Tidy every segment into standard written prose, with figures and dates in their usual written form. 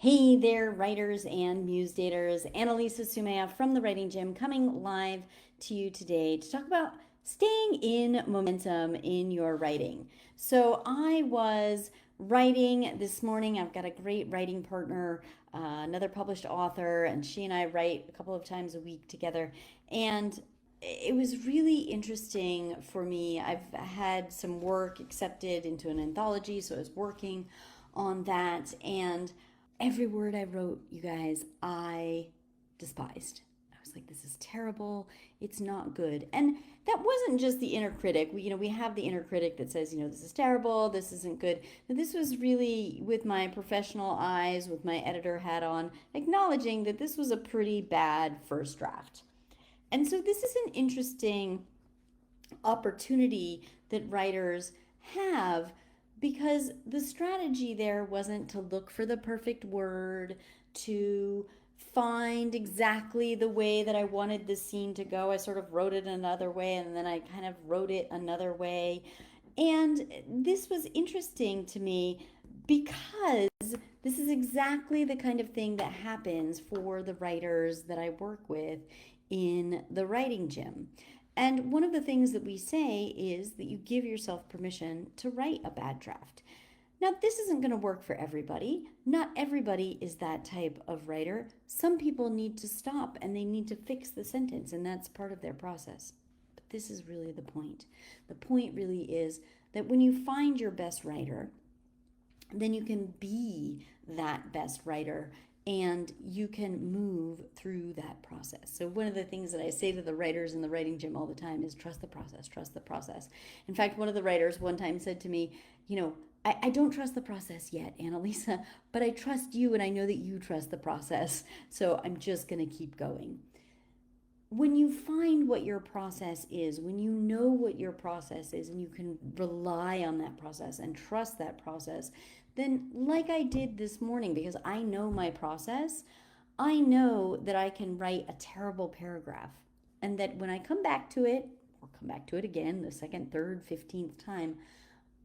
Hey there, writers and muse daters. Annalisa Summea from the Writing Gym coming live to you today to talk about staying in momentum in your writing. So I was writing this morning. I've got a great writing partner, another published author, and she and I write a couple of times a week together. And it was really interesting for me. I've had some work accepted into an anthology, so I was working on that. And every word I wrote, you guys, I despised. I was like, this is terrible. It's not good. And that wasn't just the inner critic. We have the inner critic that says, this is terrible, this isn't good. But this was really with my professional eyes, with my editor hat on, acknowledging that this was a pretty bad first draft. And so this is an interesting opportunity that writers have, because the strategy there wasn't to look for the perfect word, to find exactly the way that I wanted the scene to go. I sort of wrote it another way, and then I kind of wrote it another way. And this was interesting to me because this is exactly the kind of thing that happens for the writers that I work with in the writing gym. And one of the things that we say is that you give yourself permission to write a bad draft. Now, this isn't going to work for everybody. Not everybody is that type of writer. Some people need to stop and they need to fix the sentence, and that's part of their process. But this is really the point. The point really is that when you find your best writer, then you can be that best writer and you can move through that process. So one of the things that I say to the writers in the writing gym all the time is trust the process, trust the process. In fact, one of the writers one time said to me, I don't trust the process yet, Annalisa, but I trust you and I know that you trust the process. So I'm just going to keep going. When you find what your process is, when you know what your process is and you can rely on that process and trust that process, then like I did this morning, because I know my process, I know that I can write a terrible paragraph and that when I come back to it, or come back to it again the second, third, 15th time,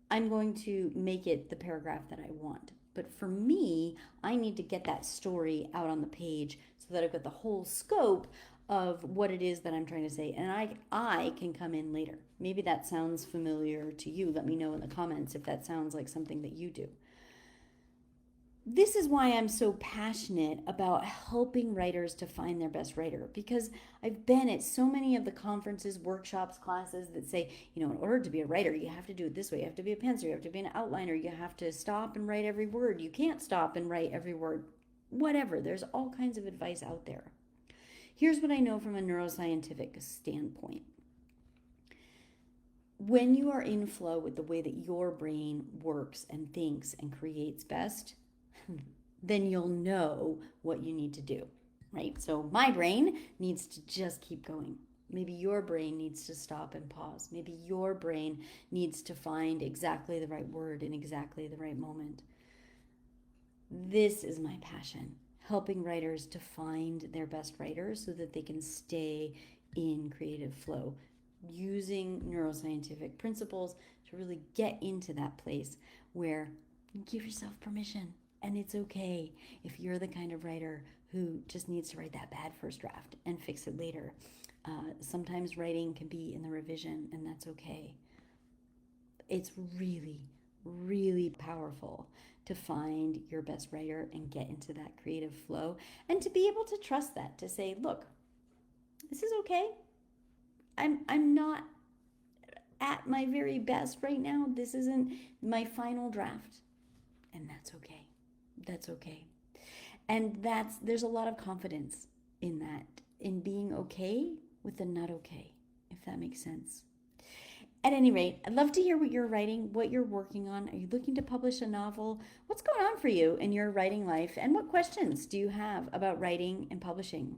I'm going to make it the paragraph that I want. But for me, I need to get that story out on the page so that I've got the whole scope of what it is that I'm trying to say, and I can come in later. Maybe that sounds familiar to you. Let me know in the comments if that sounds like something that you do. This is why I'm so passionate about helping writers to find their best writer, because I've been at so many of the conferences, workshops, classes that say, in order to be a writer, you have to do it this way. You have to be a penciler, you have to be an outliner, you have to stop and write every word. You can't stop and write every word. Whatever, there's all kinds of advice out there. Here's what I know from a neuroscientific standpoint. When you are in flow with the way that your brain works and thinks and creates best, then you'll know what you need to do, right? So my brain needs to just keep going. Maybe your brain needs to stop and pause. Maybe your brain needs to find exactly the right word in exactly the right moment. This is my passion, helping writers to find their best writers so that they can stay in creative flow, using neuroscientific principles to really get into that place where you give yourself permission. And it's okay if you're the kind of writer who just needs to write that bad first draft and fix it later. Sometimes writing can be in the revision, and that's okay. It's really, really powerful to find your best writer and get into that creative flow, and to be able to trust that, to say, look, this is okay. I'm not at my very best right now. This isn't my final draft, and that's okay. That's okay. And there's a lot of confidence in that, in being okay with the not okay, if that makes sense. At any rate, I'd love to hear what you're writing, what you're working on. Are you looking to publish a novel? What's going on for you in your writing life? And what questions do you have about writing and publishing?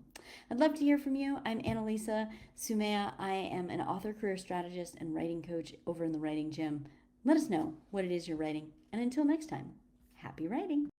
I'd love to hear from you. I'm Annalisa Summea. I am an author, career strategist, and writing coach over in the Writing Gym. Let us know what it is you're writing. And until next time, happy writing.